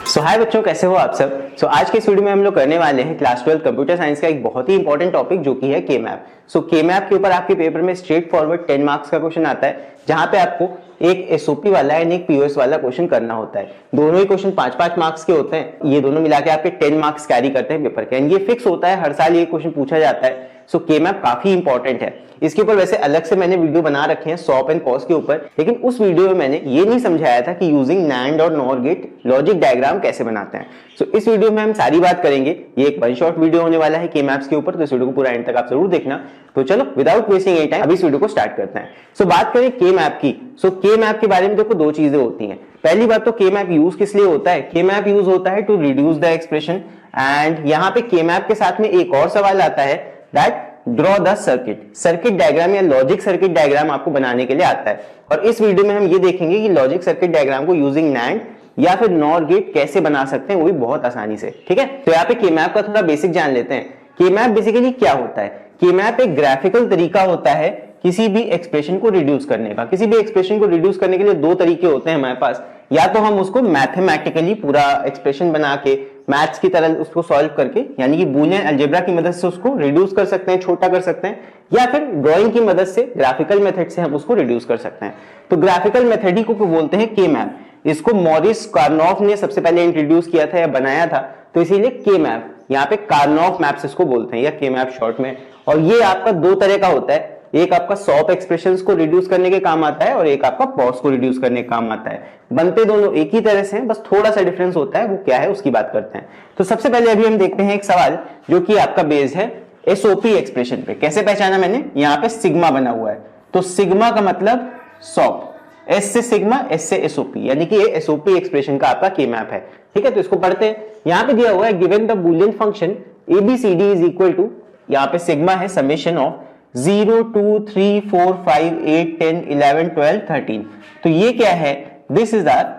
हाय बच्चों, कैसे हो आप सब। आज के इस वीडियो में हम लोग करने वाले हैं क्लास 12 कंप्यूटर साइंस का एक बहुत ही इंपॉर्टेंट टॉपिक जो कि है के मैप। के मैप के ऊपर आपके पेपर में स्ट्रेट फॉरवर्ड 10 मार्क्स का क्वेश्चन आता है, जहां पे आपको एक एसओपी वाला एंड एक पीओएस वाला क्वेश्चन करना होता है। दोनों ही क्वेश्चन 5-5 मार्क्स के होते हैं। ये दोनों मिला के आपके 10 मार्क्स कैरी करते हैं पेपर के, एंड ये फिक्स होता है, हर साल ये क्वेश्चन पूछा जाता है। के मैप काफी इंपॉर्टेंट है। इसके ऊपर वैसे अलग से मैंने वीडियो बना रखे हैं सॉप एंड कॉस के ऊपर, लेकिन उस वीडियो में मैंने ये नहीं समझाया था कि यूजिंग नैंड और नॉर गेट लॉजिक डायग्राम कैसे बनाते हैं। इस वीडियो में हम सारी बात करेंगे। ये एक वन शॉट वीडियो होने वाला है के मैप्स के ऊपर, तो इस वीडियो को पूरा एंड तक आप जरूर देखना। तो चलो विदाउट वेस्टिंग एनी टाइम अभी इस वीडियो को स्टार्ट करते हैं। बात करें के मैप की। के मैप के बारे में देखो दो चीजें होती हैं। पहली बात तो के मैप यूज किस लिए होता है। के मैप यूज होता है to reduce the expression, and यहाँ पे के मैप के साथ में एक और सवाल आता है that draw the circuit diagram या लॉजिक सर्किट डायग्राम आपको बनाने के लिए आता है। और इस वीडियो में हम ये देखेंगे कि लॉजिक सर्किट डायग्राम को यूजिंग नैंड या फिर नॉर गेट कैसे बना सकते हैं, वो भी बहुत आसानी से। ठीक है, तो यहाँ पे के मैप का थोड़ा बेसिक जान लेते हैं। के मैप बेसिकली क्या होता है। के मैप एक ग्राफिकल तरीका होता है किसी भी एक्सप्रेशन को रिड्यूस करने का। किसी भी एक्सप्रेशन को रिड्यूस करने के लिए दो तरीके होते हैं हमारे पास। या तो हम उसको मैथमेटिकली पूरा एक्सप्रेशन बना के मैथ्स की तरह उसको सॉल्व करके, यानी कि बूलियन अलजेब्रा की मदद से उसको रिड्यूस कर सकते हैं, छोटा कर सकते हैं, या फिर ड्राइंग की मदद से ग्राफिकल मेथड से हम उसको रिड्यूस कर सकते हैं। तो ग्राफिकल मेथड ही को बोलते हैं के मैप। इसको मॉरिस कार्नोफ ने सबसे पहले इंट्रोड्यूस किया था या बनाया था, तो इसीलिए के मैप, यहाँ पे कार्नोफ मैप्स इसको बोलते हैं या के मैप शॉर्ट में। और ये आपका दो तरह का होता है, एक आपका सॉप एक्सप्रेशंस को रिड्यूस करने के काम आता है और एक आपका पॉस को रिड्यूस करने के काम आता है। बनते दोनों एक ही तरह से हैं, बस थोड़ा सा डिफरेंस होता है, वो क्या है उसकी बात करते हैं। तो सबसे पहले अभी हम देखते हैं एक सवाल जो कि आपका बेस्ड है एसओपी एक्सप्रेशन पे। कैसे पहचाना मैंने, यहाँ पे सिग्मा बना हुआ है, तो सिग्मा का मतलब सॉप, एस से सिग्मा, एस से एसओपी, यानी कि ये एसओपी एक्सप्रेशन का आपका के मैप है। ठीक है, तो इसको पढ़ते हैं। यहाँ पे दिया हुआ है given the Boolean function ABCD is equal to, यहाँ पे सिग्मा है समेशन ऑफ 0 2 3 4 5 8 10 11 12 13। तो ये क्या है, दिस इज आवर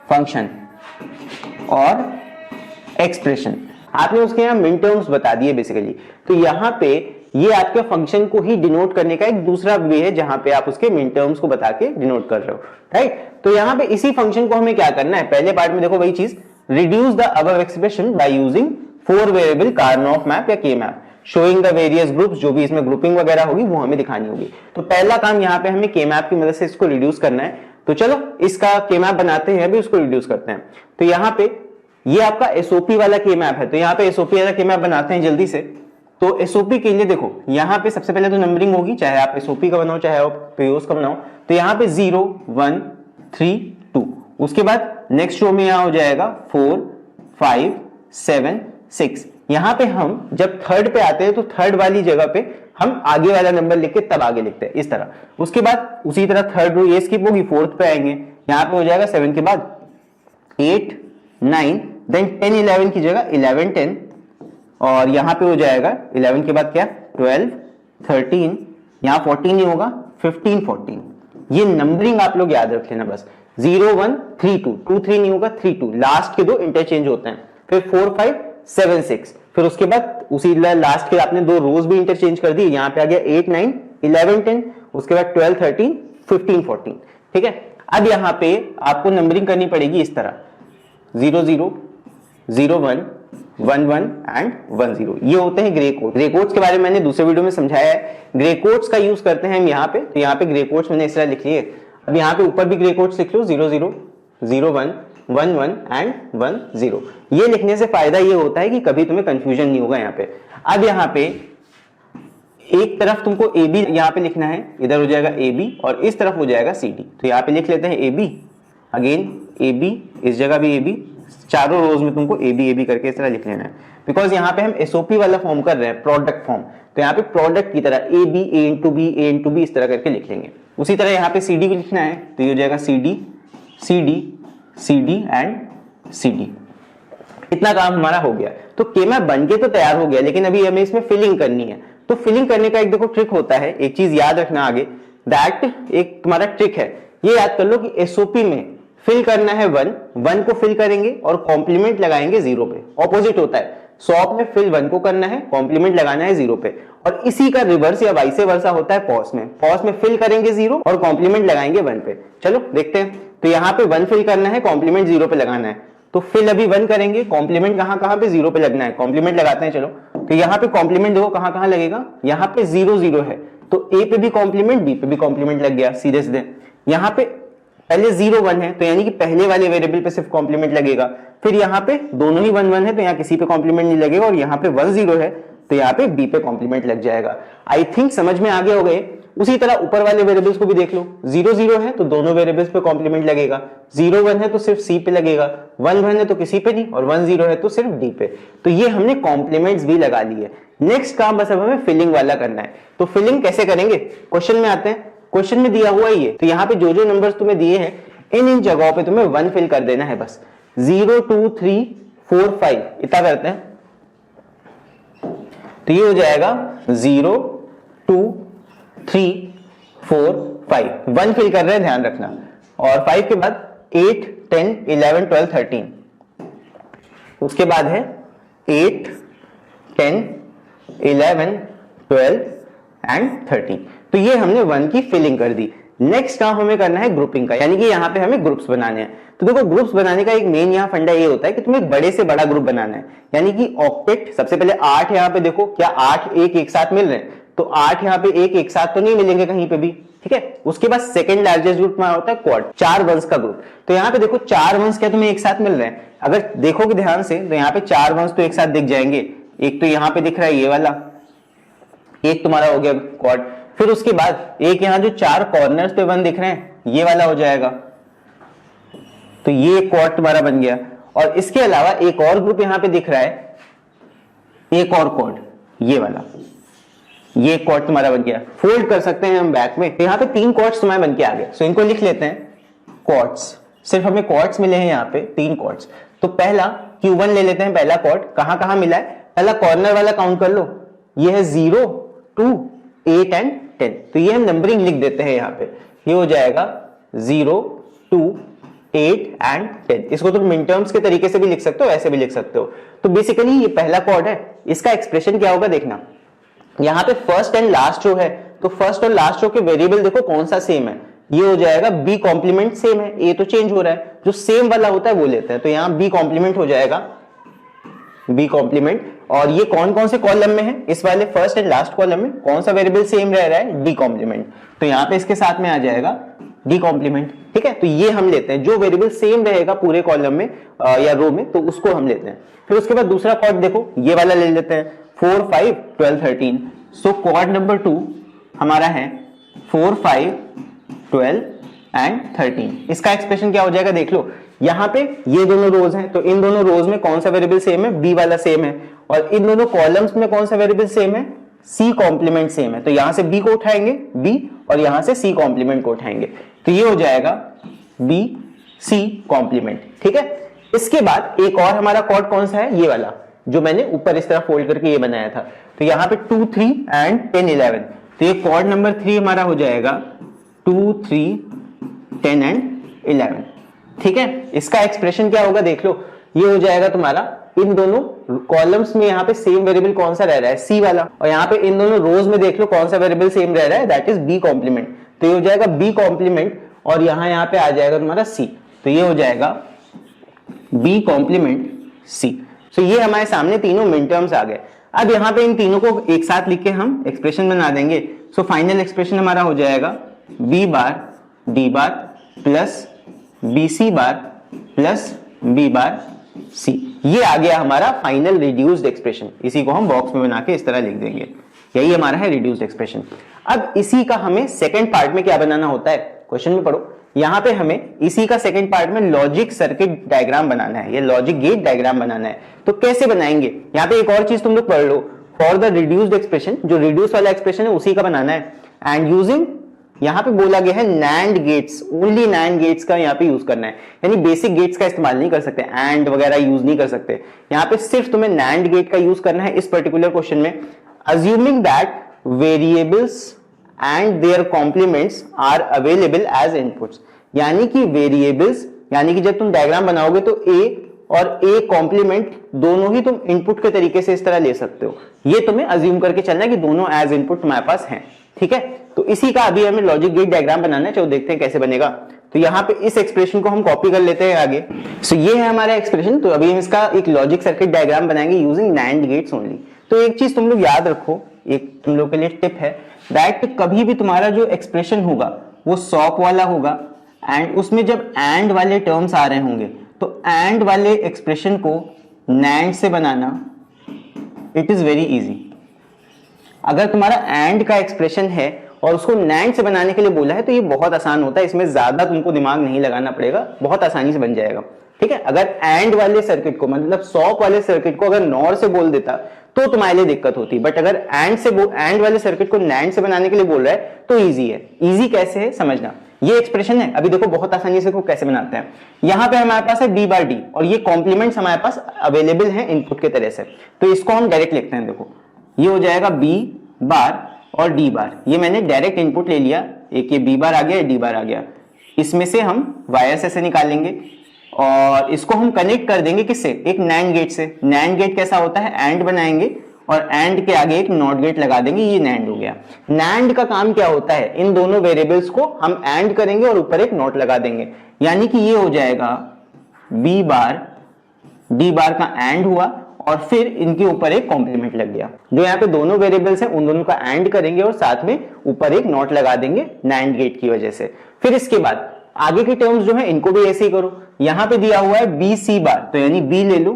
फंक्शन और एक्सप्रेशन। आपने उसके यहां मिन टर्म्स बता दिए बेसिकली। तो यहां पे ये आपके फंक्शन को ही डिनोट करने का एक दूसरा वे है, जहां पे आप उसके मिन टर्म्स को बता के डिनोट कर रहे हो, राइट। तो यहां पे इसी फंक्शन को हमें क्या करना है, पहले पार्ट में देखो वही चीज, reduce the above expression by using 4 variable Karnaugh map या के map, showing the various groups, जो भी इसमें ग्रुपिंग वगैरह होगी वो हमें दिखानी होगी। तो पहला काम यहाँ पे हमें के मैप की मदद से इसको रिड्यूस करना है। तो चलो इसका के मैप बनाते हैं, अभी उसको रिड्यूस करते हैं। तो यहाँ पे ये आपका एसओपी वाला के मैप है, तो यहाँ पे एसओपी वाला के मैप बनाते हैं जल्दी से। तो एसओपी के लिए देखो यहाँ पे सबसे पहले तो नंबरिंग होगी, चाहे आप एसओपी का बनाओ चाहे आप पीओएस का बनाओ। तो यहाँ पे 0 1 3 2, उसके बाद नेक्स्ट रो में यहाँ हो जाएगा 4 5 7 6। यहां पे हम जब थर्ड पे आते हैं तो थर्ड वाली जगह पे हम आगे वाला नंबर लिख के तब आगे लिखते हैं इस तरह। उसके बाद उसी तरह थर्ड रो ये स्किप होगी, फोर्थ पे आएंगे, यहां पे हो जाएगा 7 के बाद 8 9, देन 10 11 की जगह 11 10, और यहां पे हो जाएगा 11 के बाद क्या 12 13, यहां 14 नहीं होगा 15 14। ये नंबरिंग आप लोग याद रख लेना बस। 0 1 3 2, 2 3 नहीं होगा 3 2, लास्ट के दो इंटरचेंज होते हैं। फिर 4 5 7 6, फिर उसके बाद उसी लास्ट के आपने दो रोज भी इंटरचेंज कर दी, यहां पे आ गया 8 9 11 10, उसके बाद 12 13 15 14। ठीक है, अब यहां पे आपको नंबरिंग करनी पड़ेगी इस तरह 0 0 0 1 1 1 एंड 1 0। ये होते हैं ग्रे कोड। ग्रे कोड्स के बारे में मैंने दूसरे वीडियो में समझाया है। ग्रे कोड्स का यूज करते हैं हम यहाँ पे। तो यहाँ पे ग्रे कोड्स मैंने इस तरह लिख लिए। अब यहाँ पे ऊपर भी ग्रे कोड्स लिख लो, 0 0 0 1 1 1 एंड 1 0। ये लिखने से फायदा ये होता है कि कभी तुम्हें कंफ्यूजन नहीं होगा यहाँ पे। अब यहाँ पे एक तरफ तुमको ए बी यहाँ पे लिखना है, इधर हो जाएगा ए बी और इस तरफ हो जाएगा सी डी। तो यहाँ पे लिख लेते हैं A B, again A B, इस जगह भी ए बी, चारों रोज में तुमको ए बी करके इस तरह लिख लेना है, बिकॉज यहाँ पे हम एसओपी वाला फॉर्म कर रहे हैं, प्रोडक्ट फॉर्म। तो यहाँ पे प्रोडक्ट की तरह A B A into B A into B इस तरह करके लिख लेंगे। उसी तरह यहाँ पे सी डी को लिखना है, तो ये हो जाएगा C D C D C D and C D. इतना काम हमारा हो गया। तो के मैप बन के तो तैयार हो गया, लेकिन अभी हमें इसमें फिलिंग करनी है। तो फिलिंग करने का एक देखो ट्रिक होता है, एक चीज याद रखना आगे, दैट एक तुम्हारा ट्रिक है, ये याद कर लो कि एसओपी में फिल करना है 1 को फिल करेंगे और कॉम्प्लीमेंट लगाएंगे 0 पे। ऑपोजिट होता है, सॉप में फिल 1 को करना है, कॉम्प्लीमेंट लगाना है 0 पे। और इसी का रिवर्स या वाइस वर्सा होता है पॉस में। पॉस में फिल करेंगे 0 और कॉम्प्लीमेंट लगाएंगे 1 पे। चलो देखते हैं। तो यहाँ पे 1 फिल करना है, कॉम्प्लीमेंट 0 पे लगाना है। तो फिल अभी 1 करेंगे, कॉम्प्लीमेंट कहां कहां पे 0 पे लगना है, कॉम्प्लीमेंट लगाते हैं चलो। तो यहाँ पे कॉम्प्लीमेंट देखो कहां कहां लगेगा, यहाँ पे 0 0 है तो A पे भी कॉम्प्लीमेंट बी पे भी कॉम्प्लीमेंट लग गया सीधे सीधे। यहाँ पे पहले 0 1 है तो यानी कि पहले वाले वेरिएबल पे सिर्फ कॉम्प्लीमेंट लगेगा, फिर यहाँ पे दोनों ही 1 1 है तो यहाँ किसी पे कॉम्प्लीमेंट नहीं लगेगा, और यहाँ पे 1 0 है तो यहाँ पे बी पे कॉम्प्लीमेंट लग जाएगा। आई थिंक समझ में आ गए हो गए। उसी तरह ऊपर वाले वेरिएबल्स को भी देख लो, 0 0 है तो दोनों वेरिएबल्स पे कॉम्प्लीमेंट लगेगा, 0 1 है तो सिर्फ सी पे लगेगा, 1 1 है तो किसी पे नहीं, और 1 0 है तो सिर्फ डी पे। तो ये हमने कॉम्प्लीमेंट्स भी लगा लिए। नेक्स्ट काम बस अब हमें फिलिंग वाला करना है। तो फिलिंग कैसे करेंगे, क्वेश्चन में आते हैं। क्वेश्चन में दिया हुआ ये, तो यहाँ पे जो जो नंबर्स तुम्हें दिए हैं इन जगहों पे तुम्हें 1 फिल कर देना है बस। 0 2 3 4 5 इतना करते हैं तो ये हो जाएगा 0 2 3 4 5 1 फिल कर रहे हैं, ध्यान रखना। और 5 के बाद 8 10 11 12 13, उसके बाद है 8 10 11 12 एंड 13। तो ये हमने 1 की फिलिंग कर दी। नेक्स्ट काम हमें करना है ग्रुपिंग का, यानी कि यहाँ पे हमें ग्रुप्स बनाने हैं। तो देखो ग्रुप्स बनाने का एक मेन यहाँ फंडा ये होता है कि तुम्हें एक बड़े से बड़ा ग्रुप बनाना है, यानी कि ऑक्टेट। सबसे पहले 8 यहाँ पे देखो, क्या 8 एक साथ मिल रहे हैं, तो 8 यहाँ पे एक साथ तो नहीं मिलेंगे कहीं पे भी, ठीक है। उसके बाद सेकंड लार्जेस्ट ग्रुप में होता है क्वाड, 4 वंस का ग्रुप। तो यहाँ पे देखो 4 वंस क्या तुम्हें एक साथ मिल रहे हैं, अगर देखोगे ध्यान से तो यहाँ पे 4 वंस तो एक साथ दिख जाएंगे। एक तो यहाँ पे दिख रहा है ये वाला, एक तुम्हारा हो गया क्वाड। फिर उसके बाद एक यहाँ जो 4 कॉर्नर्स पे 1 दिख रहे हैं ये वाला हो जाएगा, तो ये क्वाड तुम्हारा बन गया। और इसके अलावा एक और ग्रुप यहाँ पे दिख रहा है, एक और क्वाड ये वाला, ये क्वाड तुम्हारा बन गया। फोल्ड कर सकते हैं हम बैक में, तो यहाँ पे 3 क्वाड्स तुम्हारे बन के आ गए। सो इनको लिख लेते हैं क्वाड्स, सिर्फ हमें क्वाड्स मिले हैं यहाँ पे 3 क्वाड्स। तो पहला Q1 ले लेते हैं, पहला क्वाड कहां कहां मिला है, पहला कॉर्नर वाला काउंट कर लो, ये है 0 2 8 एंड 10। तो ये हम नंबरिंग लिख देते हैं यहाँ पे, ये हो जाएगा 0 2 8 एंड 10। इसको तुम मिन टर्म्स के तरीके से भी लिख सकते हो, ऐसे भी लिख सकते हो। तो बेसिकली ये पहला क्वाड है, इसका एक्सप्रेशन क्या होगा देखना। यहाँ पे फर्स्ट एंड लास्ट रो है, तो फर्स्ट और लास्ट रो के वेरिएबल देखो कौन सा सेम है, ये हो जाएगा बी कॉम्प्लीमेंट सेम है, ए तो चेंज हो रहा है, जो सेम वाला होता है वो लेते हैं। तो यहाँ बी कॉम्प्लीमेंट हो जाएगा, बी कॉम्प्लीमेंट। और ये कौन कौन से कॉलम में है, इस वाले फर्स्ट एंड लास्ट कॉलम में कौन सा वेरिएबल सेम रह रहा है, डी कॉम्प्लीमेंट। तो यहाँ पे इसके साथ में आ जाएगा डी कॉम्प्लीमेंट, ठीक है। तो ये हम लेते हैं, जो वेरिएबल सेम रहेगा पूरे कॉलम में या रो में, तो उसको हम लेते हैं। फिर उसके बाद दूसरा क्वाड देखो, ये वाला ले लेते हैं, 4 5 12 13। सो क्वाड नंबर 2 हमारा है 4 5 12 एंड 13। इसका एक्सप्रेशन क्या हो जाएगा देख लो, यहाँ पे ये दोनों रोज हैं, तो इन दोनों रोज में कौन सा वेरिएबल सेम है, बी वाला सेम है। और इन दोनों कॉलम्स में कौन सा वेरिएबल सेम है, सी कॉम्प्लीमेंट सेम है। तो यहां से बी को उठाएंगे बी, और यहां से सी कॉम्प्लीमेंट को उठाएंगे, तो ये हो जाएगा बी सी कॉम्प्लीमेंट, ठीक है। इसके बाद एक और हमारा कॉर्ड कौन सा है, ये वाला जो मैंने ऊपर इस तरह फोल्ड करके ये बनाया था। तो यहाँ पे 2 3 एंड 10 11। तो ये कॉर्ड नंबर 3 हमारा हो जाएगा 2 3 10 एंड 11, ठीक है। इसका एक्सप्रेशन क्या होगा देख लो, ये हो जाएगा तुम्हारा इन दोनों कॉलम्स में यहाँ पे सेम वेरिएबल कौन सा रह रहा है, सी वाला, और यहाँ पे इन दोनों रोज में देख लो कौन सा वेरिएबल सेम रह रहा है, दैट इज बी कॉम्प्लीमेंट। तो ये हो जाएगा बी कॉम्प्लीमेंट, और यहाँ पे आ जाएगा तुम्हारा सी, तो ये हो जाएगा बी कॉम्प्लीमेंट सी। तो ये हमारे सामने तीनों मिन टर्म्स आ गए। अब यहाँ पे इन तीनों को एक साथ लिख के हम एक्सप्रेशन बना देंगे। सो फाइनल एक्सप्रेशन हमारा हो जाएगा B bar D bar plus B C bar plus B bar C. ये आ गया हमारा फाइनल रिड्यूस्ड एक्सप्रेशन। इसी को हम बॉक्स में बना के इस तरह लिख देंगे, यही हमारा है रिड्यूस्ड एक्सप्रेशन। अब इसी का हमें सेकंड पार्ट में क्या बनाना होता है, क्वेश्चन में पढ़ो। यहां पे हमें इसी का सेकंड पार्ट में लॉजिक सर्किट डायग्राम बनाना है, ये लॉजिक गेट डायग्राम बनाना है। तो कैसे बनाएंगे, यहाँ पे एक और चीज तुम लोग पढ़ लो, फॉर द रिड्यूस्ड एक्सप्रेशन, जो रिड्यूस वाला एक्सप्रेशन है उसी का बनाना है। एंड यूजिंग, यहाँ पे बोला गया है NAND gates, only NAND gates का यहाँ पे यूज करना है, यानी बेसिक गेट्स का इस्तेमाल नहीं कर सकते, एंड वगैरह यूज नहीं कर सकते। यहाँ पे सिर्फ तुम्हें नैंड गेट का यूज करना है इस पर्टिकुलर क्वेश्चन में। Assuming that variables and their complements are available as inputs, यानी कि वेरिएबल्स, यानी कि जब तुम डायग्राम बनाओगे तो ए और ए कॉम्प्लीमेंट दोनों ही तुम इनपुट के तरीके से इस तरह ले सकते हो। ये तुम्हें अज्यूम करके चलना है कि दोनों एज इनपुट तुम्हारे पास हैं, ठीक है। तो इसी का अभी हमें लॉजिक गेट डायग्राम बनाना है, चलो देखते हैं कैसे बनेगा। तो यहाँ पे इस एक्सप्रेशन को हम कॉपी कर लेते हैं आगे। सो ये है हमारा एक्सप्रेशन। तो अभी हम इसका एक लॉजिक सर्किट डायग्राम बनाएंगे यूजिंग NAND गेट्स ओनली। तो एक चीज तुम लोग याद रखो, एक तुम लोग के लिए टिप है दैट कभी भी तुम्हारा जो एक्सप्रेशन होगा वो सॉप वाला होगा एंड उसमें जब एंड वाले टर्म्स आ रहे होंगे तो एंड वाले एक्सप्रेशन को NAND से बनाना इट इज वेरी इजी। अगर तुम्हारा एंड का एक्सप्रेशन है और उसको NAND से बनाने के लिए बोला है तो ये बहुत आसान होता है, इसमें ज्यादा तुमको दिमाग नहीं लगाना पड़ेगा, बहुत आसानी से बन जाएगा। ठीक है, अगर एंड वाले सर्किट को मतलब सॉप वाले सर्किट को अगर नॉर से बोल देता तो तुम्हारे लिए दिक्कत होती, बट अगर एंड वाले सर्किट को NAND से बनाने के लिए बोल रहा है तो इजी है। इजी कैसे है समझना, ये एक्सप्रेशन है, अभी देखो बहुत आसानी से कैसे बनाते हैं। यहां पे हमारे पास है b बार डी और ये कॉम्प्लीमेंट्स हमारे पास अवेलेबल है इनपुट के तरह से, तो इसको हम डायरेक्ट लिखते हैं। देखो ये हो जाएगा b बार और d बार, ये मैंने डायरेक्ट इनपुट ले लिया, एक ये b बार आ गया, d बार आ गया, इसमें से हम वायर्स ऐसे निकालेंगे और इसको हम कनेक्ट कर देंगे किससे, एक NAND गेट से। NAND गेट कैसा होता है, एंड बनाएंगे और एंड के आगे एक नॉट गेट लगा देंगे, ये NAND हो गया। NAND का काम क्या होता है, इन दोनों वेरिएबल्स को हम एंड करेंगे और ऊपर एक नॉट लगा देंगे, यानी कि ये हो जाएगा b बार d बार का एंड हुआ और फिर इनके ऊपर एक कॉम्प्लीमेंट लग गया। जो यहाँ पे दोनों वेरिएबल्स हैं उन दोनों का एंड करेंगे और साथ में ऊपर एक नॉट लगा देंगे NAND गेट की वजह से। फिर इसके बाद आगे के टर्म्स जो है इनको भी ऐसे ही करो। यहां पे दिया हुआ है बी सी बार, तो यानी बी ले लो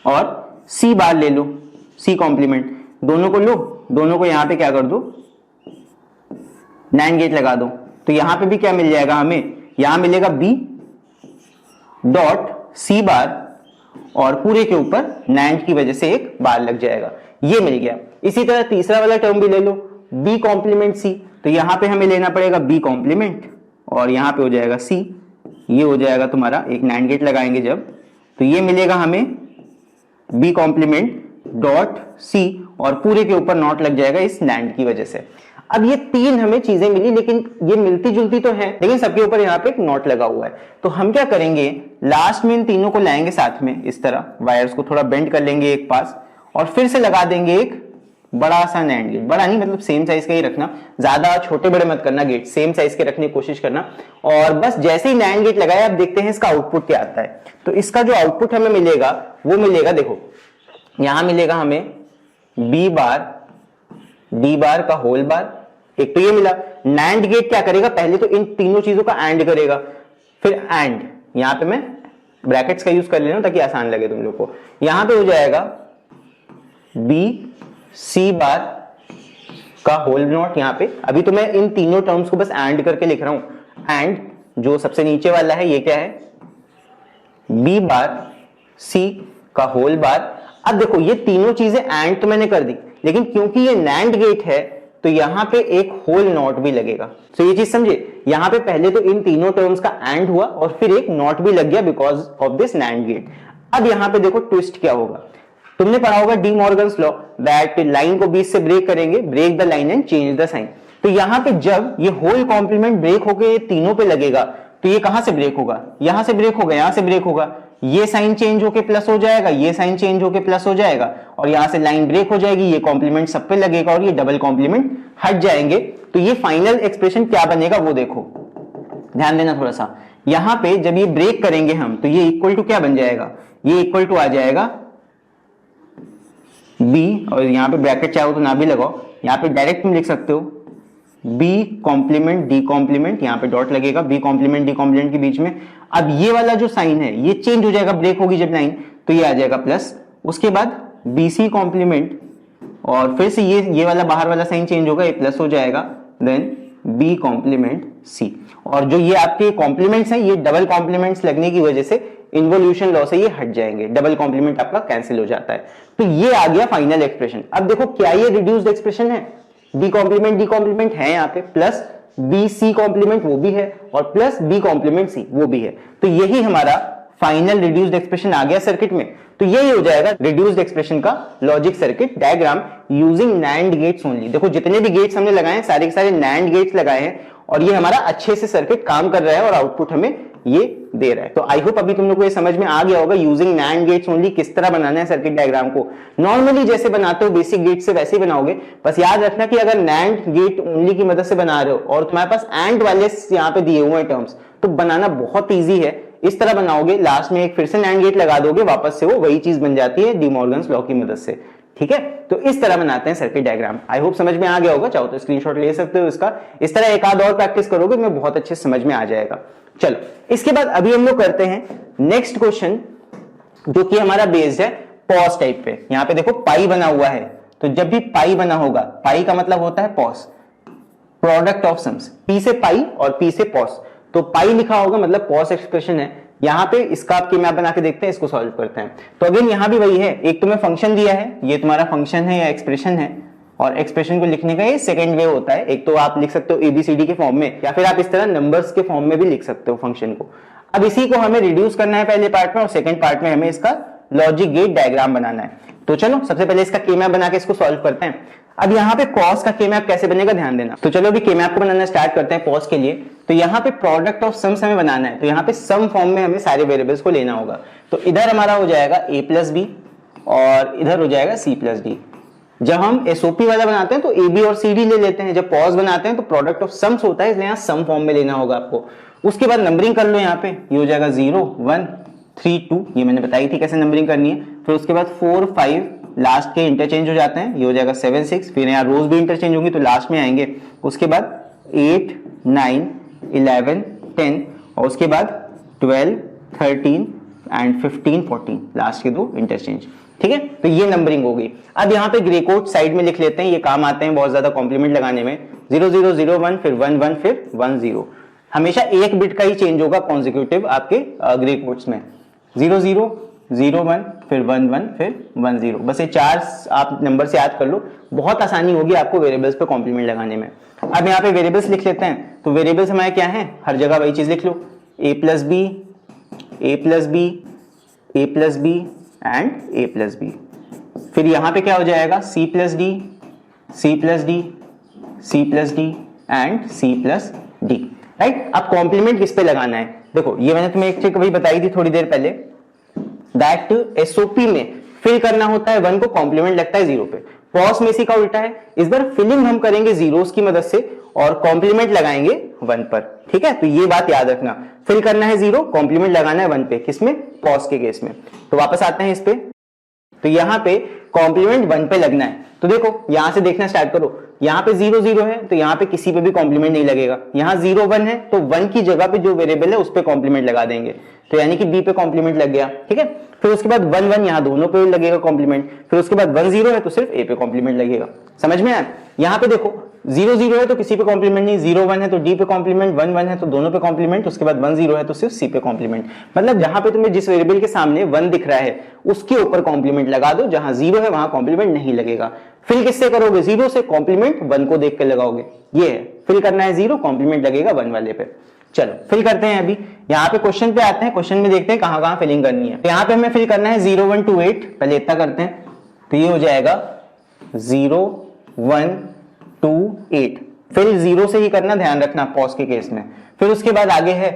और सी बार ले लो, सी कॉम्प्लीमेंट, दोनों को लो, दोनों को यहां पे क्या कर दो, NAND गेट लगा दो। तो यहां पे भी क्या मिल जाएगा हमें, यहां मिलेगा बी डॉट सी बार और पूरे के ऊपर NAND की वजह से एक बार लग जाएगा, ये मिल गया। इसी तरह तीसरा वाला टर्म भी ले लो, बी कॉम्प्लीमेंट सी, तो यहां पे हमें लेना पड़ेगा बी कॉम्प्लीमेंट और यहां पे हो जाएगा सी, ये हो जाएगा तुम्हारा, एक NAND गेट लगाएंगे जब, तो ये मिलेगा हमें बी कॉम्प्लीमेंट डॉट सी और पूरे के ऊपर नॉट लग जाएगा इस NAND की वजह से। अब ये तीन हमें चीजें मिली, लेकिन ये मिलती जुलती तो है, लेकिन सबके ऊपर यहाँ पे एक नॉट लगा हुआ है। तो हम क्या करेंगे, लास्ट में इन तीनों को लाएंगे साथ में, इस तरह वायर्स को थोड़ा बेंड कर लेंगे एक पास और फिर से लगा देंगे एक बड़ा सा NAND गेट। बड़ा नहीं मतलब सेम साइज का ही रखना, ज्यादा छोटे बड़े मत करना, गेट सेम साइज के रखने की कोशिश करना। और बस जैसे ही NAND गेट लगाया, अब देखते हैं इसका आउटपुट क्या आता है। तो इसका जो आउटपुट हमें मिलेगा वो मिलेगा, देखो यहां मिलेगा हमें b बार d बार का होल बार, एक तो ये मिला। NAND गेट क्या करेगा, पहले तो इन तीनों चीजों का एंड करेगा, फिर एंड, यहां पे मैं ब्रैकेट्स का यूज कर ले रहा हूं ताकि आसान लगे तुम लोग को। यहां पे हो जाएगा b सी बार का होल नॉट, यहां पे अभी तो मैं इन तीनों टर्म्स को बस एंड करके लिख रहा हूं। एंड जो सबसे नीचे वाला है ये क्या है, b बार सी का होल बार। अब देखो ये तीनों चीजें एंड तो मैंने कर दी, लेकिन क्योंकि ये NAND गेट है तो यहां पे एक होल नॉट भी लगेगा। तो ये चीज समझे, यहां पे पहले तो इन तीनों टर्म्स का एंड हुआ और फिर एक नॉट भी लग गया because of this NAND gate. अब यहां पे देखो ट्विस्ट क्या होगा, तुमने पढ़ा होगा De Morgan's law that line को बीच से ब्रेक करेंगे, break the line and change the sign. तो यहां पे जब ये होल कॉम्प्लीमेंट ब्रेक होके ये तीनों पे लगेगा तो ये कहां से ब्रेक होगा, यहां से ब्रेक होगा, यहां से ब्रेक होगा, ये साइन चेंज होके प्लस हो जाएगा, ये साइन चेंज होके प्लस हो जाएगा और यहां से लाइन ब्रेक हो जाएगी, ये कॉम्प्लीमेंट सब पे लगेगा और ये डबल कॉम्प्लीमेंट हट जाएंगे। तो ये फाइनल एक्सप्रेशन क्या बनेगा वो देखो, ध्यान देना थोड़ा सा। यहां पे जब ये ब्रेक करेंगे हम तो ये इक्वल टू क्या बन जाएगा, ये इक्वल टू आ जाएगा b, और यहां पे ब्रैकेट चाहो तो ना भी लगाओ, यहां पे डायरेक्ट तुम लिख सकते हो b कॉम्प्लीमेंट डी कॉम्प्लीमेंट, यहां पे डॉट लगेगा b कॉम्प्लीमेंट डी कॉम्प्लीमेंट के बीच में। अब ये वाला जो साइन है ये चेंज हो जाएगा, ब्रेक होगी जब लाइन तो ये आ जाएगा प्लस, उसके बाद bc कॉम्प्लीमेंट और फिर से ये वाला बाहर वाला साइन चेंज होगा, ये प्लस हो जाएगा, देन b कॉम्प्लीमेंट c। और जो ये आपके कॉम्प्लीमेंट्स हैं ये डबल कॉम्प्लीमेंट्स लगने की वजह से इन्वोल्यूशन लॉ से ये हट जाएंगे, डबल कॉम्प्लीमेंट आपका कैंसिल हो जाता है। तो ये आ गया फाइनल एक्सप्रेशन। अब देखो क्या ये रिड्यूस्ड एक्सप्रेशन है, b कॉम्प्लीमेंट डी कॉम्प्लीमेंट है यहाँ पे, प्लस b c कॉम्प्लीमेंट वो भी है और प्लस b कॉम्प्लीमेंट c वो भी है। तो यही हमारा फाइनल रिड्यूस्ड एक्सप्रेशन आ गया सर्किट में। तो यही हो जाएगा रिड्यूस्ड एक्सप्रेशन का logic circuit diagram using NAND gates only. देखो जितने भी गेट्स हमने लगाए हैं सारे के सारे NAND गेट्स लगाए हैं और ये हमारा अच्छे से सर्किट काम कर रहा है और आउटपुट हमें ये दे रहा है। तो आई होप अभी तुम लोग को ये समझ में आ गया होगा यूजिंग नैंड गेट्स ओनली किस तरह बनाना है सर्किट डायग्राम को। नॉर्मली जैसे बनाते हो बेसिक गेट से वैसे ही बनाओगे, बस याद रखना कि अगर नैंड गेट ओनली की मदद से बना रहे हो और तुम्हारे पास एंड वाले यहाँ पे दिए हुए हैं टर्म्स, तो बनाना बहुत ईजी है। इस तरह बनाओगे, लास्ट में एक फिर से नैंड गेट लगा दोगे, वापस से वो वही चीज बन जाती है डी मॉर्गन्स लॉ की मदद से। ठीक है, तो इस तरह बनाते हैं सर्किट डायग्राम। आई होप समझ में आ गया होगा, चाहो तो स्क्रीनशॉट ले सकते हो इसका। इस तरह एक आध और प्रैक्टिस करोगे तुम्हें बहुत अच्छे समझ में आ जाएगा। चलो इसके बाद अभी हम लोग करते हैं नेक्स्ट क्वेश्चन, जो कि हमारा बेस्ड है पॉज टाइप पे। यहाँ पे देखो पाई बना हुआ है, तो जब भी पाई बना होगा, पाई का मतलब होता है pause, product of sums, P से पाई और पी से पॉज, तो पाई लिखा होगा मतलब पॉज एक्सप्रेशन है। यहां पे इसका आप मैप बना के देखते हैं, इसको सॉल्व करते हैं। तो अगेन यहां भी वही है, एक तुम्हें फंक्शन दिया है, ये तुम्हारा फंक्शन है या एक्सप्रेशन है, और एक्सप्रेशन को लिखने का ये सेकंड वे होता है। एक तो आप लिख सकते हो एबीसीडी के फॉर्म में, या फिर आप इस तरह नंबर्स के फॉर्म में भी लिख सकते हो फंक्शन को। अब इसी को हमें रिड्यूस करना है पहले पार्ट में, और सेकंड पार्ट में हमें इसका लॉजिक गेट डायग्राम बनाना है। तो चलो सबसे पहले इसका के मैप बना के इसको सॉल्व करते हैं। अब यहाँ पे कॉस का के मैप कैसे बनेगा ध्यान देना। तो चलो अभी के मैप को बनाना स्टार्ट करते हैं कॉस के लिए। तो यहाँ पे प्रोडक्ट ऑफ सम्स हमें बनाना है, तो यहाँ पे सम फॉर्म में हमें सारे वेरिएबल्स को लेना होगा। तो इधर हमारा हो जाएगा a प्लस बी और इधर हो जाएगा c प्लस डी। जब हम एसओपी वाला बनाते हैं तो ए बी और सी डी ले लेते हैं, जब पॉज बनाते हैं तो प्रोडक्ट ऑफ सम्स होता है, इसलिए यहाँ सम फॉर्म में लेना होगा आपको। उसके बाद नंबरिंग कर लो, यहाँ पे ये हो जाएगा 0 1 3 2, ये मैंने बताई थी कैसे नंबरिंग करनी है। फिर उसके बाद 4 5 लास्ट के इंटरचेंज हो जाते हैं, ये हो जाएगा 7 6, फिर यहाँ रोज भी इंटरचेंज होंगी तो लास्ट में आएंगे। उसके बाद 8 9 11 10 और उसके बाद 12 13 एंड 15 14 लास्ट के दो इंटरचेंज। ठीक है, तो ये नंबरिंग हो गई। अब यहाँ पे ग्रे कोड साइड में लिख लेते हैं, ये काम आते हैं बहुत ज्यादा कॉम्प्लीमेंट लगाने में। 0 0 0 1 फिर 1 1 फिर 1 0, हमेशा एक बिट का ही चेंज होगा कॉन्जिक्यूटिव आपके ग्रे कोड्स में। 0 0 0 1 फिर 1 1 फिर 1 0, बस ये चार आप नंबर से याद कर लो, बहुत आसानी होगी आपको वेरिएबल्स पे कॉम्प्लीमेंट लगाने में। अब यहाँ पे वेरिएबल्स लिख लेते हैं, तो वेरिएबल्स हमारे क्या है, हर जगह वही चीज लिख लो, a plus B a plus B a plus B and a plus B. फिर यहाँ पे क्या हो जाएगा c plus D c plus D c plus D and c plus D. Right, अब कॉम्प्लीमेंट किस पे लगाना है, देखो ये मैंने तुम्हें एक ट्रिक अभी बताई थी थोड़ी देर पहले, दैट एसओपी में फिल करना होता है 1 को, कॉम्प्लीमेंट लगता है 0 पे। पॉज में इसी का उल्टा है, इस बार फिलिंग हम करेंगे जीरोस की मदद से और कॉम्प्लीमेंट लगाएंगे 1 पर। ठीक है, तो ये बात याद रखना, फिल करना है 0, कॉम्प्लीमेंट लगाना है 1 पे, किसमें, पॉज के केस में। तो वापस आते हैं इस पे, तो यहाँ पे कॉम्प्लीमेंट 1 पे लगना है। तो देखो यहां से देखना स्टार्ट करो, यहाँ पे 0 0 है तो यहाँ पे किसी पे भी कॉम्प्लीमेंट नहीं लगेगा। यहाँ 0 1 है तो 1 की जगह पे जो वेरिएबल है उस पे कॉम्प्लीमेंट लगा देंगे, तो यानी कि b पे कॉम्प्लीमेंट लग गया। ठीक है, फिर उसके बाद 1 1 यहाँ दोनों पे लगेगा कॉम्प्लीमेंट, फिर उसके बाद 1 0 है तो सिर्फ a पे कॉम्प्लीमेंट लगेगा। समझ में आया? यहाँ पे देखो 0 0 है तो किसी पे कॉम्प्लीमेंट नहीं, 0 1 है तो d पे कॉम्प्लीमेंट, 1 1 है तो दोनों पे कॉम्प्लीमेंट, उसके बाद 1 0 है तो सिर्फ c पे कॉम्प्लीमेंट। मतलब जहां पे तुम्हें जिस वेरिएबल के सामने 1 दिख रहा है उसके ऊपर कॉम्प्लीमेंट लगा दो, जहां 0 है वहां कॉम्प्लीमेंट नहीं लगेगा। फिल किससे करोगे, 0 से, कॉम्प्लीमेंट 1 को देख के लगाओगे। ये है, फिल करना है 0, कॉम्प्लीमेंट लगेगा 1 वाले पे। चलो फिल करते हैं। अभी यहाँ पे क्वेश्चन पे आते हैं, क्वेश्चन में देखते हैं कहां कहां फिलिंग करनी है। तो यहाँ पे हमें फिल करना है 0 1 2 8, पहले इतना करते हैं, तो ये हो जाएगा 0 1 2 8। फिर 0 से ही करना, ध्यान रखना पॉज के केस में। फिर उसके बाद आगे है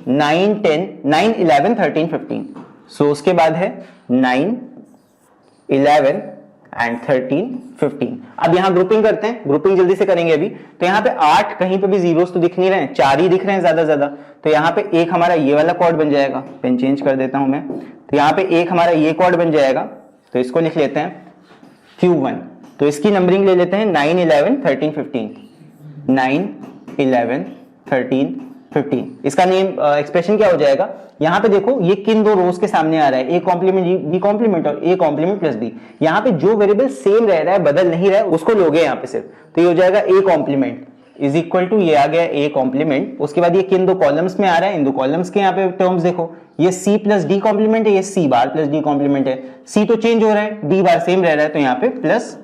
9 10 9 11 13 15, सो उसके बाद है 9 11 एंड 13 15। अब यहाँ ग्रुपिंग करते हैं, ग्रुपिंग जल्दी से करेंगे अभी। तो यहाँ पे 8 कहीं पे भी जीरोस तो दिख नहीं रहे हैं, 4 ही दिख रहे हैं ज्यादा। तो यहाँ पे एक हमारा ये वाला कॉर्ड बन जाएगा, पेन चेंज कर देता हूं मैं। तो यहाँ पे एक हमारा ये कॉर्ड बन जाएगा, तो इसको लिख लेते हैं Q1। तो इसकी नंबरिंग ले लेते हैं 9 11 13 15, 9 11 13 15। इसका नेम एक्सप्रेशन क्या हो जाएगा, यहाँ पे देखो ये किन दो रोज के सामने आ रहा है, ए कॉम्प्लीमेंट बी कॉम्प्लीमेंट और ए कॉम्प्लीमेंट प्लस बी। यहाँ पे जो वेरिएबल सेम रह रहा है, बदल नहीं रहा है, उसको लोगे यहाँ पे सिर्फ। तो ये हो जाएगा A complement is equal to, ये आ गया ए कॉम्प्लीमेंट। उसके बाद ये किन दो कॉलम्स में आ रहा है, इन दो कॉलम्स के यहाँ पे टर्म्स देखो, ये सी प्लस डी कॉम्प्लीमेंट है, ये सी बार प्लस डी कॉम्प्लीमेंट है। सी तो चेंज हो रहा है, डी बार सेम रह रहा है, तो यहाँ पे प्लस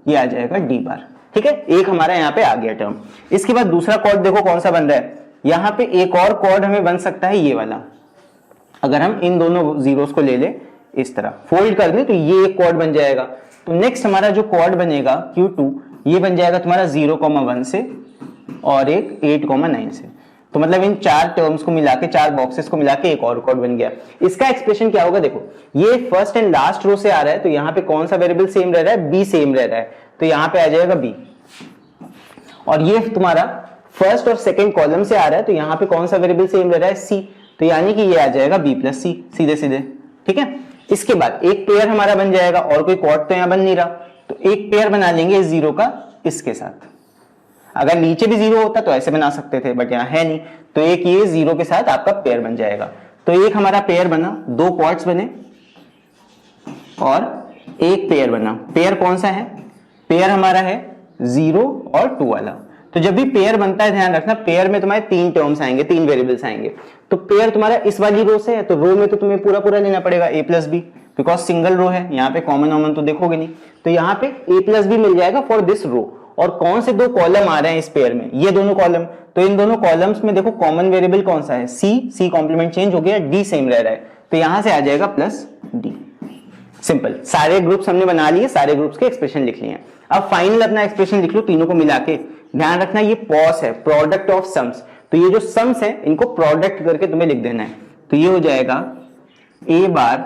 ये आ जाएगा डी बार। ठीक है, एक हमारा यहाँ पे आ गया टर्म। इसके बाद दूसरा कॉर्ड देखो कौन सा बन रहा है, यहाँ पे एक और कॉर्ड हमें बन सकता है ये वाला। अगर हम इन दोनों जीरोस को ले ले, इस तरह फोल्ड कर दें तो ये एक कॉर्ड बन जाएगा। तो नेक्स्ट हमारा जो कॉर्ड बनेगा Q2, ये बन जाएगा तुम्हारा 0,1 से और एक 8,9 से। तो मतलब इन चार टर्म्स को मिला के, चार बॉक्सेस को मिला के एक और कोड बन गया। इसका एक्सप्रेशन क्या होगा, देखो ये फर्स्ट एंड लास्ट रो से आ रहा है, तो यहाँ पे कौन सा वेरिएबल सेम रह रहा है, बी सेम रह रहा है, तो यहाँ पे आ जाएगा बी। और ये तुम्हारा फर्स्ट और सेकंड कॉलम से आ रहा है, तो यहाँ पे कौन सा वेरिएबल सेम रह रहा है, सी, तो यानी कि ये आ जाएगा बी प्लस सी, सीधे सीधे, ठीक है। इसके बाद एक पेयर हमारा बन जाएगा, और कोई क्वाड तो यहाँ बन नहीं रहा, तो एक पेयर बना लेंगे इस जीरो का इसके साथ। अगर नीचे भी जीरो होता तो ऐसे बना सकते थे, बट यहाँ है नहीं, तो एक ये जीरो के साथ आपका पेयर बन जाएगा। तो एक हमारा पेयर बना, दो क्वाड्स बने और एक पेयर बना। पेयर कौन सा है, पेयर हमारा है 0 और 2 वाला। तो जब भी पेयर बनता है ध्यान रखना, पेयर में तुम्हारे तीन टर्म्स आएंगे, तीन वेरिएबल्स आएंगे। तो पेयर तुम्हारा इस वाली रो से है, तो रो में तो तुम्हें पूरा पूरा लेना पड़ेगा a plus B, because single row है, यहाँ पे कॉमन वॉमन तो देखोगे नहीं, तो यहाँ पे a प्लस बी मिल जाएगा फॉर दिस रो। और कौन से दो कॉलम आ रहे हैं इस पेयर में, ये दोनों कॉलम, तो इन दोनों कॉलम्स में देखो कॉमन वेरिएबल कौन सा है, सी कॉम्प्लीमेंट चेंज हो गया, डी सेम रह रहा है, तो यहां से आ जाएगा प्लस डी। सिंपल, सारे ग्रुप्स हमने बना लिए, सारे ग्रुप्स के एक्सप्रेशन लिख लिए। अब फाइनल अपना एक्सप्रेशन लिख लो तीनों को मिला के। ध्यान रखना ये पॉस है, प्रोडक्ट ऑफ सम्स, तो ये जो सम्स है इनको प्रोडक्ट करके तुम्हें लिख देना है। तो ये हो जाएगा a bar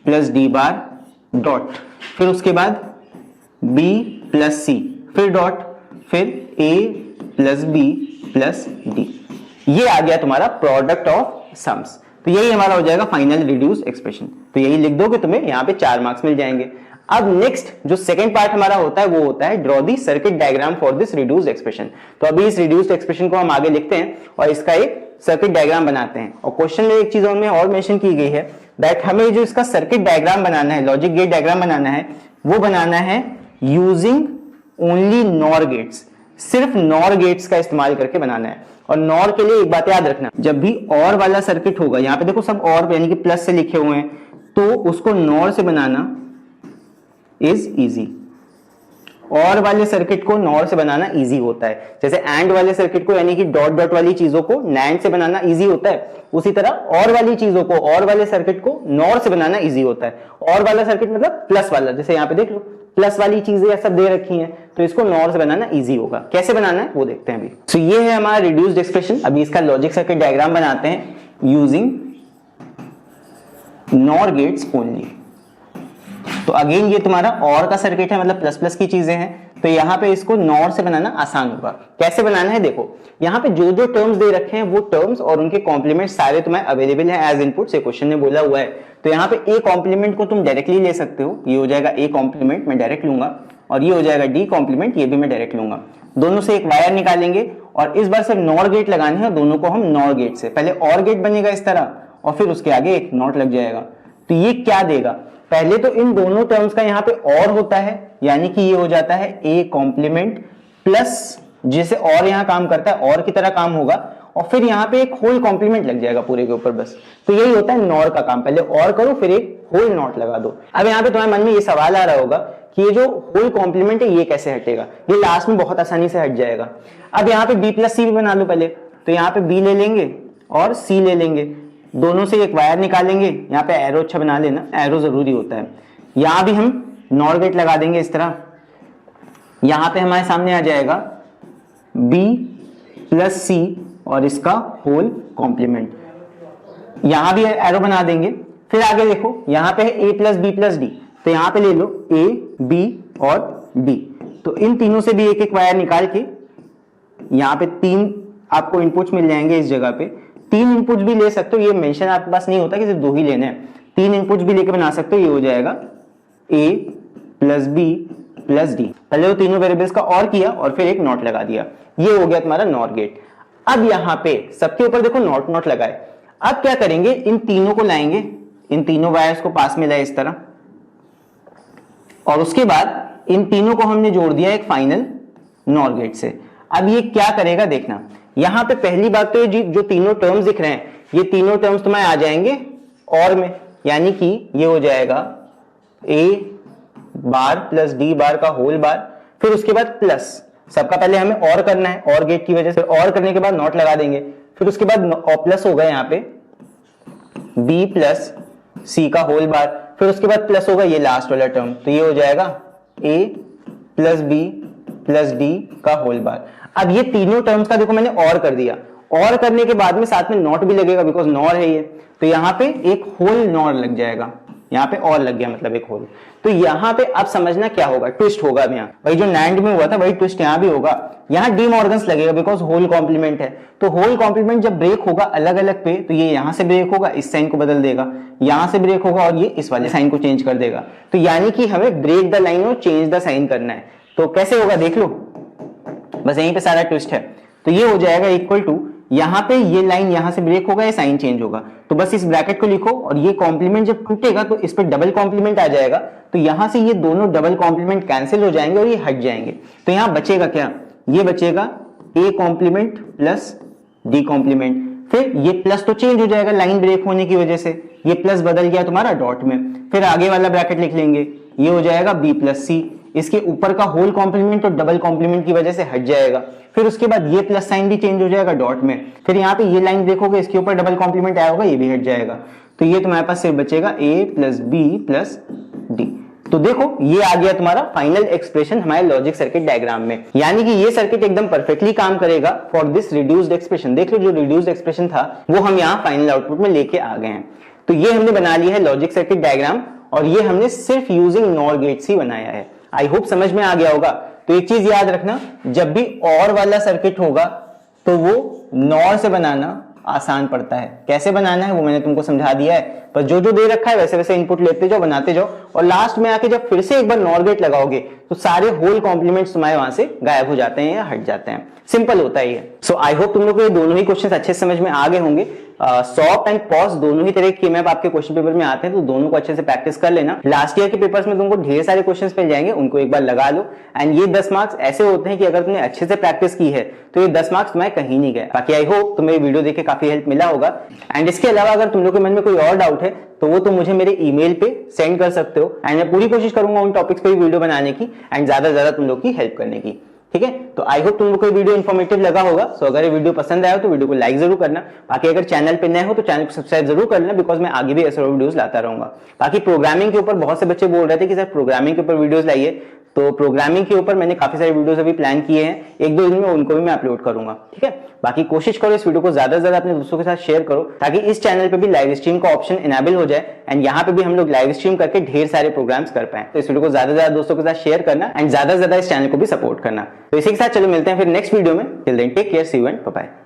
plus D bar dot, फिर उसके बाद b प्लस सी, फिर डॉट, फिर a plus b plus D. ये आ गया तुम्हारा प्रोडक्ट ऑफ सम्स। तो यही हमारा हो जाएगा फाइनल रिड्यूस एक्सप्रेशन। तो यही लिख दोगे, तुम्हें यहाँ पे 4 मार्क्स मिल जाएंगे। अब नेक्स्ट जो सेकंड पार्ट हमारा होता है वो होता है draw the circuit diagram for this reduced expression. तो अभी इस रिड्यूस्ड एक्सप्रेशन को हम आगे लिखते हैं और इसका एक सर्किट डायग्राम बनाते हैं। और क्वेश्चन में एक चीज और मेंशन की गई है दैट हमें जो इसका सर्किट डायग्राम बनाना है, लॉजिक गेट डायग्राम बनाना है, वो बनाना है यूजिंग ओनली नॉर गेट्स, सिर्फ नॉर गेट्स का इस्तेमाल करके बनाना है। और नॉर के लिए एक बात याद रखना, जब भी और वाला सर्किट होगा, यहाँ पे देखो सब और यानी कि प्लस से लिखे हुए हैं, तो उसको नॉर से बनाना इज इजी। और वाले सर्किट को नॉर से बनाना इजी होता है, जैसे एंड वाले सर्किट को यानी कि डॉट डॉट वाली चीजों को नैंड से बनाना इजी होता है, उसी तरह और वाली चीजों को, और वाले सर्किट को नॉर से बनाना इजी होता है। और वाला सर्किट मतलब प्लस वाला, जैसे यहाँ पे देख लो प्लस वाली चीजें सब दे रखी हैं, तो इसको नॉर से बनाना इजी होगा। कैसे बनाना है वो देखते हैं अभी। तो ये है हमारा रिड्यूस्ड एक्सप्रेशन। अभी इसका लॉजिक सर्किट डायग्राम बनाते हैं यूजिंग नॉर गेट्स ओनली। तो अगेन ये तुम्हारा और का सर्किट है, मतलब प्लस प्लस की चीजें हैं, तो यहाँ पे इसको नॉर से बनाना आसान होगा। कैसे बनाना है देखो, यहाँ पे जो जो टर्म्स दे रखे हैं वो टर्म्स और उनके कॉम्प्लीमेंट सारे तुम्हें अवेलेबल है एज इनपुट से, क्वेश्चन ने बोला हुआ है। तो यहाँ पे ए कॉम्प्लीमेंट को तुम डायरेक्टली ले सकते हो, ये हो जाएगा ए कॉम्प्लीमेंट, मैं डायरेक्ट लूंगा, और ये हो जाएगा डी कॉम्प्लीमेंट, ये भी मैं डायरेक्ट लूंगा। दोनों से एक वायर निकालेंगे और इस बार सिर्फ नॉर गेट लगाने हैं, दोनों को हम नॉर गेट से, पहले और गेट बनेगा इस तरह और फिर उसके आगे एक नॉट लग जाएगा। तो ये क्या देगा, पहले तो इन दोनों टर्म्स का यहाँ पे और होता है, यानी कि ये हो जाता है ए कॉम्प्लीमेंट प्लस, जैसे और यहाँ काम करता है और की तरह काम होगा, और फिर यहाँ पे एक होल कॉम्प्लीमेंट लग जाएगा पूरे के ऊपर बस। तो यही होता है नॉर का काम, पहले और करो फिर एक होल नॉट लगा दो। अब यहाँ पे तुम्हारे मन में ये सवाल आ रहा होगा कि ये जो होल कॉम्प्लीमेंट है ये कैसे हटेगा, ये लास्ट में बहुत आसानी से हट जाएगा। अब यहाँ पे बी प्लस सी भी बना लो पहले, तो यहाँ पे बी ले लेंगे और सी ले लेंगे, दोनों से एक वायर निकालेंगे, यहाँ पे एरो अच्छा बना लेना, एरो जरूरी होता है। यहाँ भी हम नॉर गेट लगा देंगे इस तरह, यहाँ पे हमारे सामने आ जाएगा B प्लस सी और इसका होल कॉम्प्लीमेंट, यहाँ भी एरो बना देंगे। फिर आगे देखो यहाँ पे है A plus B plus D, तो यहाँ पे ले लो A B और D, तो इन तीनों से भी एक एक वायर निकाल के यहाँ पे 3 आपको इनपुट्स मिल जाएंगे इस जगह पे। 3 इनपुट्स भी ले सकते हो, ये मेंशन आपके पास नहीं होता कि सिर्फ 2 ही लेने हैं, 3 इनपुट्स भी लेके बना सकते हो। ये हो जाएगा A plus B plus D, पहले वो तीनों वेरिएबल्स का और किया और फिर एक नॉट लगा दिया, ये हो गया तुम्हारा नॉर गेट। अब यहाँ पे सबके ऊपर देखो नॉट नॉट लगाए। अब क्या करेंगे, इन तीनों को लाएंगे, इन तीनों वायर्स को पास में लाए इस तरह, और उसके बाद इन तीनों को हमने जोड़ दिया एक फाइनल नॉर गेट से। अब ये क्या करेगा देखना, यहाँ पे पहली बात तो ये जो तीनों टर्म्स दिख रहे हैं, ये तीनों टर्म्स तुम्हारे आ जाएंगे और में, यानी कि ये हो जाएगा A बार प्लस डी बार का होल बार, फिर उसके बाद प्लस, सबका पहले हमें और करना है और गेट की वजह से, और करने के बाद नॉट लगा देंगे, फिर उसके बाद प्लस होगा यहाँ पे B प्लस सी का होल बार, फिर उसके बाद प्लस होगा ये लास्ट वाला टर्म, तो ये हो जाएगा A plus B plus D का होल बार। अब ये तीनों टर्म्स का देखो मैंने और कर दिया, और करने के बाद में साथ में नॉट भी लगेगा बिकॉज नॉर है ये, तो यहाँ पे एक होल नॉर लग जाएगा, यहाँ पे और लग गया मतलब एक होल। तो यहाँ पे अब समझना क्या होगा, ट्विस्ट होगा अब यहाँ, वही जो नैंड में हुआ था वही ट्विस्ट यहाँ भी होगा। यहाँ डी मॉर्गन्स लगेगा बिकॉज होल कॉम्प्लीमेंट है, तो होल कॉम्प्लीमेंट जब ब्रेक होगा अलग अलग पे, तो ये यहाँ से ब्रेक होगा, इस साइन को बदल देगा, यहाँ से ब्रेक होगा और ये इस वाले साइन को चेंज कर देगा। तो यानी कि हमें ब्रेक द लाइन और चेंज द साइन करना है। तो कैसे होगा देख लो, बस यहीं पे सारा ट्विस्ट है। तो ये हो जाएगा इक्वल टू, यहाँ पे ये लाइन यहाँ से ब्रेक होगा, ये साइन चेंज होगा, तो बस इस ब्रैकेट को लिखो और ये कॉम्प्लीमेंट जब टूटेगा तो इस पे डबल कॉम्प्लीमेंट आ जाएगा, तो यहां से ये दोनों डबल कॉम्प्लीमेंट कैंसिल हो जाएंगे और ये हट जाएंगे। तो यहां बचेगा क्या, ये बचेगा A complement plus D complement, फिर ये प्लस तो चेंज हो जाएगा लाइन ब्रेक होने की वजह से, ये प्लस बदल गया तुम्हारा डॉट में, फिर आगे वाला ब्रैकेट लिख लेंगे, ये हो जाएगा बी प्लस सी, इसके ऊपर का होल कॉम्प्लीमेंट और डबल कॉम्प्लीमेंट की वजह से हट जाएगा, फिर उसके बाद ये प्लस साइन भी चेंज हो जाएगा डॉट में, फिर यहाँ पे ये लाइन देखोगे इसके ऊपर डबल कॉम्प्लीमेंट आया होगा, ये भी हट जाएगा। तो ये तुम्हारे पास सिर्फ बचेगा a plus B plus D. तो देखो ये आ गया तुम्हारा फाइनल एक्सप्रेशन हमारे लॉजिक सर्किट डायग्राम में, यानी कि ये सर्किट एकदम परफेक्टली काम करेगा फॉर दिस रिड्यूस्ड एक्सप्रेशन। देख लो जो रिड्यूस्ड एक्सप्रेशन था वो हम यहाँ फाइनल आउटपुट में लेके आ गए हैं। तो ये हमने बना लिया है लॉजिक सर्किट डायग्राम, और ये हमने सिर्फ यूजिंग नॉर गेट्स ही बनाया है। आई होप समझ में आ गया होगा। तो एक चीज याद रखना, जब भी और वाला सर्किट होगा तो वो नॉर से बनाना आसान पड़ता है। कैसे बनाना है वो मैंने तुमको समझा दिया है, पर जो जो दे रखा है वैसे वैसे इनपुट लेते जाओ, बनाते जाओ, और लास्ट में आके जब फिर से एक बार नॉर गेट लगाओगे तो सारे होल कॉम्प्लीमेंट्स तुम्हारे वहां से गायब हो जाते हैं या हट जाते हैं। सिंपल होता ही है। सो आई होप तुम लोग को ये दोनों ही क्वेश्चंस अच्छे से समझ में आ गए होंगे। सॉफ्ट एंड पॉस दोनों ही तरह के मैप आपके क्वेश्चन पेपर में आते हैं, तो दोनों को अच्छे से प्रैक्टिस कर लेना। लास्ट ईयर के पेपर्स में तुमको ढेर सारे क्वेश्चंस मिल जाएंगे, उनको एक बार लगा लो। एंड ये 10 मार्क्स ऐसे होते हैं कि अगर तुमने अच्छे से प्रैक्टिस की है तो ये 10 मार्क्स तुम्हारे कहीं नहीं गए। बाकी आई होप तुम्हें वीडियो देख के काफी हेल्प मिला होगा। एंड इसके अलावा अगर तुम लोग के मन में कोई और डाउट है तो वो तुम मुझे मेरे ईमेल पे सेंड कर सकते हो, एंड मैं पूरी कोशिश करूंगा उन टॉपिक्स पे वीडियो बनाने की एंड ज्यादा से ज्यादा तुम लोग की हेल्प करने की। ठीक है, तो आई होप तुम लोग को वीडियो इन्फॉर्मेटिव लगा होगा। सो अगर ये वीडियो पसंद आया हो तो वीडियो को लाइक जरूर करना। बाकी अगर चैनल पे नए हो तो चैनल को सब्सक्राइब जरूर कर लेना, बिकॉज मैं आगे भी ऐसे वीडियोस लाता रहूंगा। बाकी प्रोग्रामिंग के ऊपर बहुत से बच्चे बोल रहे थे कि सर प्रोग्रामिंग के ऊपर वीडियोस लाइए, तो प्रोग्रामिंग के ऊपर मैंने काफी सारे वीडियोस अभी प्लान किए हैं, एक दो दिन में उनको भी मैं अपलोड करूंगा। ठीक है, बाकी कोशिश करो इस वीडियो को ज्यादा से ज्यादा अपने दोस्तों के साथ शेयर करो, ताकि इस चैनल पे भी लाइव स्ट्रीम का ऑप्शन इनेबल हो जाए एंड यहाँ पे भी हम लोग लाइव स्ट्रीम करके ढेर सारे प्रोग्राम्स कर पाए। तो इस वीडियो को ज्यादा से ज्यादा दोस्तों के साथ शेयर करना एंड ज्यादा से ज्यादा इस चैनल को भी सपोर्ट करना। तो इसी के साथ चलो मिलते हैं फिर नेक्स्ट वीडियो में। Till then take care, see you and bye bye.